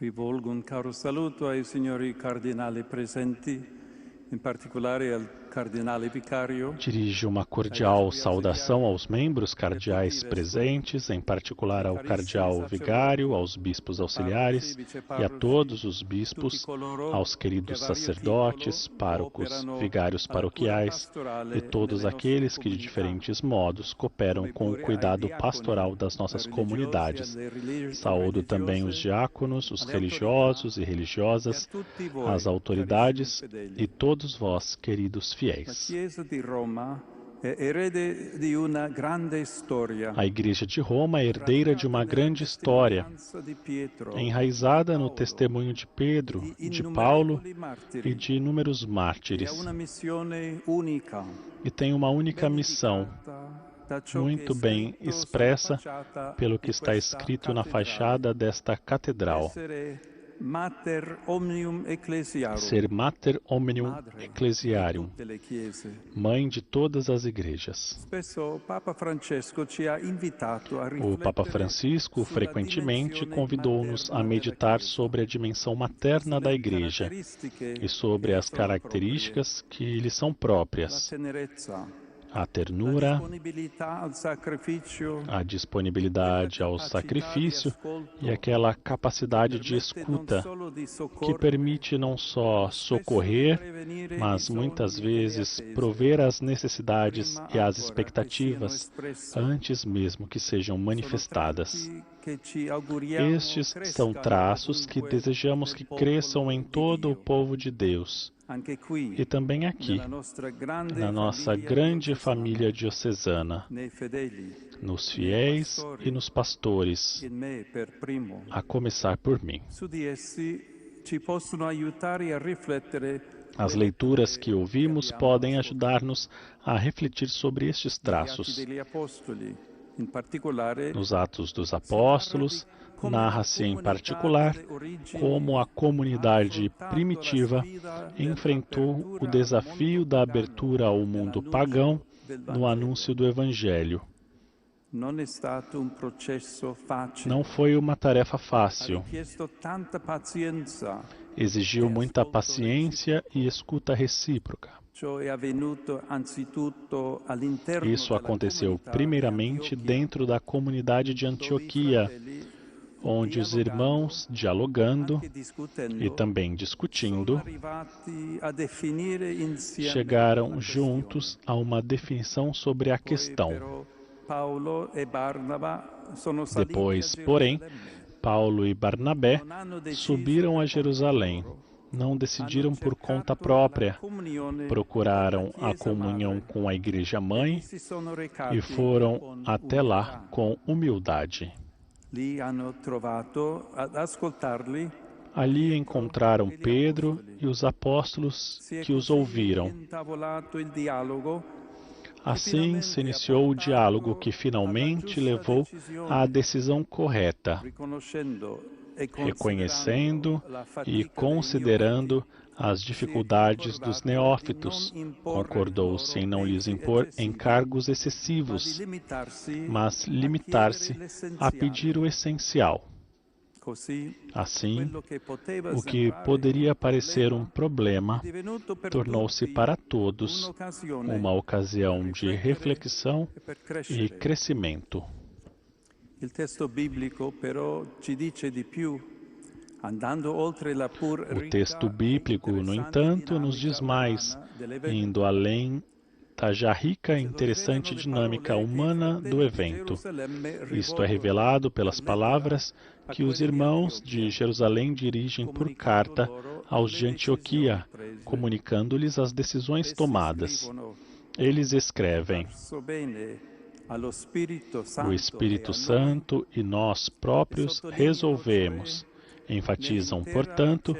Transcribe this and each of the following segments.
Rivolgo un caro saluto ai signori cardinali presenti, in particolare al cardinale vicario. Dirijo uma cordial saudação aos membros cardeais presentes, em particular ao cardeal vigário, aos bispos auxiliares e a todos os bispos, aos queridos sacerdotes, párocos, vigários paroquiais e todos aqueles que de diferentes modos cooperam com o cuidado pastoral das nossas comunidades. Saúdo também os diáconos, os religiosos e religiosas, as autoridades e todos vós, queridos fiéis. A Igreja de Roma é herdeira de uma grande história, enraizada no testemunho de Pedro, de Paulo e de inúmeros mártires. E tem uma única missão, muito bem expressa pelo que está escrito na fachada desta catedral. Ser Mater Omnium Ecclesiarum, mãe de todas as igrejas. O Papa Francisco frequentemente convidou-nos a meditar sobre a dimensão materna da igreja e sobre as características que lhe são próprias. A ternura, a disponibilidade ao sacrifício e aquela capacidade de escuta que permite não só socorrer, mas muitas vezes prover as necessidades e as expectativas antes mesmo que sejam manifestadas. Estes são traços que desejamos que cresçam em todo o povo de Deus. E também aqui, na nossa grande família diocesana, nos fiéis e nos pastores, a começar por mim. As leituras que ouvimos podem ajudar-nos a refletir sobre estes traços. Nos Atos dos Apóstolos, narra-se em particular como a comunidade primitiva enfrentou o desafio da abertura ao mundo pagão no anúncio do Evangelho. Não foi uma tarefa fácil. Exigiu muita paciência e escuta recíproca. Isso aconteceu primeiramente dentro da comunidade de Antioquia, onde os irmãos, dialogando e também discutindo, chegaram juntos a uma definição sobre a questão. Depois, porém, Paulo e Barnabé subiram a Jerusalém. Não decidiram por conta própria, procuraram a comunhão com a Igreja Mãe e foram até lá com humildade. Ali encontraram Pedro e os apóstolos que os ouviram. Assim se iniciou o diálogo que finalmente levou à decisão correta, reconhecendo e considerando as dificuldades dos neófitos. Concordou-se em não lhes impor encargos excessivos, mas limitar-se a pedir o essencial. Assim, o que poderia parecer um problema tornou-se para todos uma ocasião de reflexão e crescimento. Il testo biblico però ci dice di più. O texto bíblico, no entanto, nos diz mais, indo além da já rica e interessante dinâmica humana do evento. Isto é revelado pelas palavras que os irmãos de Jerusalém dirigem por carta aos de Antioquia, comunicando-lhes as decisões tomadas. Eles escrevem: o Espírito Santo e nós próprios resolvemos. Enfatizam, portanto,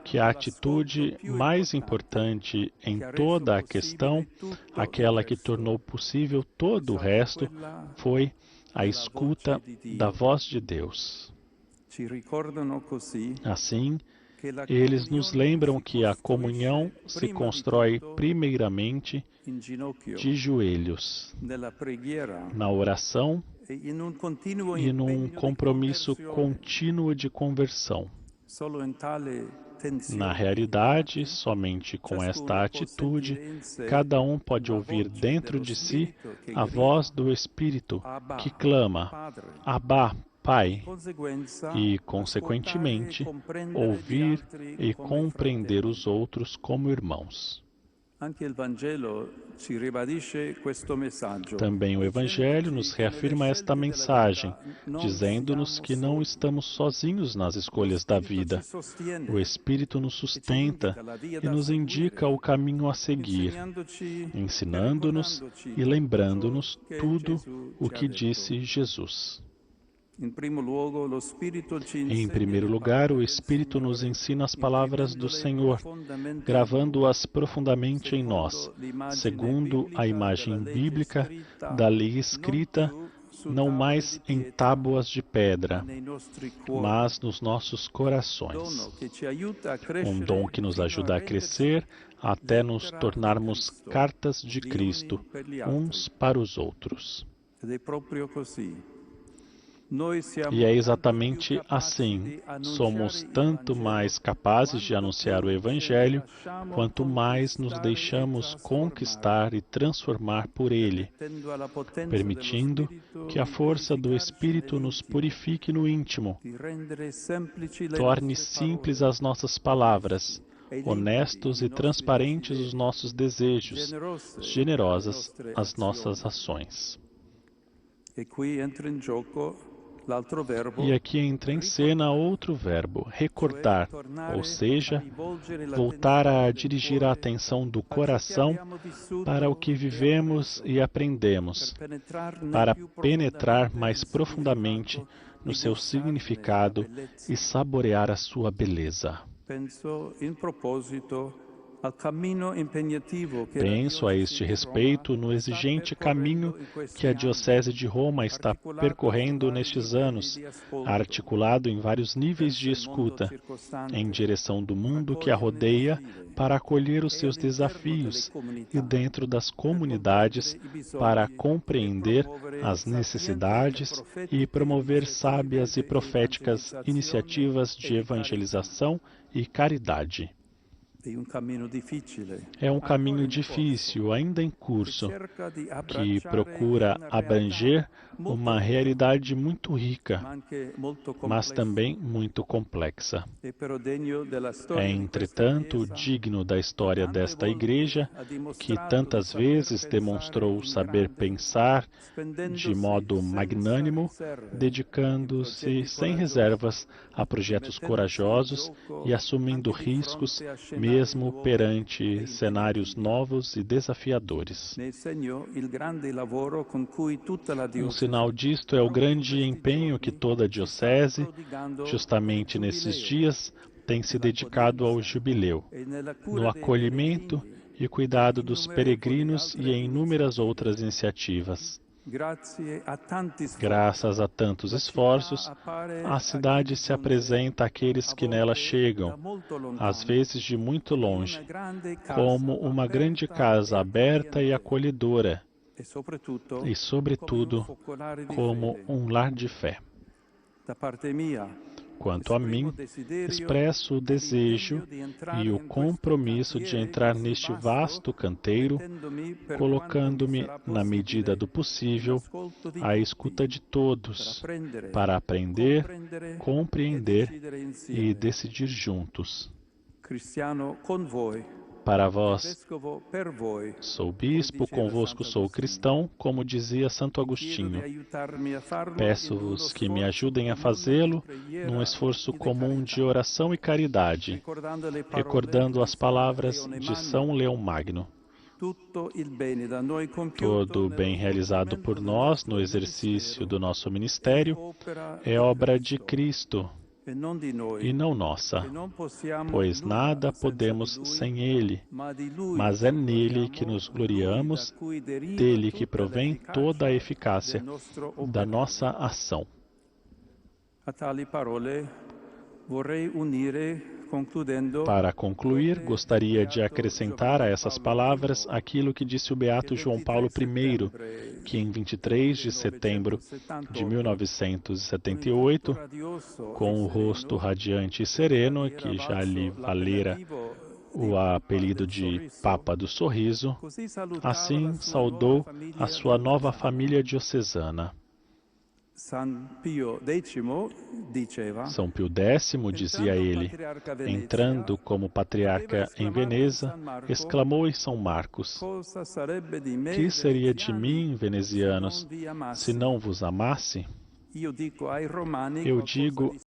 que a atitude mais importante em toda a questão, aquela que tornou possível todo o resto, foi a escuta da voz de Deus. Assim, eles nos lembram que a comunhão se constrói primeiramente de joelhos, na oração e num compromisso contínuo de conversão. Na realidade, somente com esta atitude, cada um pode ouvir dentro de si a voz do Espírito que clama, Abba, Pai, e, consequentemente, ouvir e compreender os outros como irmãos. Também o Evangelho nos reafirma esta mensagem, dizendo-nos que não estamos sozinhos nas escolhas da vida. O Espírito nos sustenta e nos indica o caminho a seguir, ensinando-nos e lembrando-nos tudo o que disse Jesus. Em primeiro lugar, o Espírito nos ensina as palavras do Senhor, gravando-as profundamente em nós, segundo a imagem bíblica da lei escrita, não mais em tábuas de pedra, mas nos nossos corações. Um dom que nos ajuda a crescer até nos tornarmos cartas de Cristo, uns para os outros. E é exatamente assim, somos tanto mais capazes de anunciar o Evangelho, quanto mais nos deixamos conquistar e transformar por ele, permitindo que a força do Espírito nos purifique no íntimo, torne simples as nossas palavras, honestos e transparentes os nossos desejos, generosas as nossas ações. E aqui entra em cena outro verbo, recordar, ou seja, voltar a dirigir a atenção do coração para o que vivemos e aprendemos, para penetrar mais profundamente no seu significado e saborear a sua beleza. Penso a este respeito no exigente caminho que a Diocese de Roma está percorrendo nestes anos, articulado em vários níveis de escuta, em direção do mundo que a rodeia para acolher os seus desafios e dentro das comunidades para compreender as necessidades e promover sábias e proféticas iniciativas de evangelização e caridade. É um caminho difícil, ainda em curso, que procura abranger uma realidade muito rica, mas também muito complexa. É, entretanto, digno da história desta Igreja, que tantas vezes demonstrou saber pensar de modo magnânimo, dedicando-se sem reservas a projetos corajosos e assumindo riscos, mesmo perante cenários novos e desafiadores. Um sinal disto é o grande empenho que toda a Diocese, justamente nesses dias, tem se dedicado ao jubileu, no acolhimento e cuidado dos peregrinos e em inúmeras outras iniciativas. Graças a tantos esforços, a cidade se apresenta àqueles que nela chegam, às vezes de muito longe, como uma grande casa aberta e acolhedora, e, sobretudo, como um lar de fé. Quanto a mim, expresso o desejo e o compromisso de entrar neste vasto canteiro, colocando-me, na medida do possível, à escuta de todos, para aprender, compreender e decidir juntos. Para vós, sou bispo, convosco sou cristão, como dizia Santo Agostinho. Peço-vos que me ajudem a fazê-lo num esforço comum de oração e caridade, recordando as palavras de São Leão Magno. Todo o bem realizado por nós no exercício do nosso ministério é obra de Cristo, e não nossa, pois nada podemos sem Ele, mas é nele que nos gloriamos, dele que provém toda a eficácia da nossa ação. Para concluir, gostaria de acrescentar a essas palavras aquilo que disse o Beato João Paulo I, que em 23 de setembro de 1978, com o rosto radiante e sereno, que já lhe valera o apelido de Papa do Sorriso, assim saudou a sua nova família diocesana. São Pio X, dizia ele, entrando como patriarca em Veneza, exclamou em São Marcos: "Que seria de mim, venezianos, se não vos amasse?" Eu digo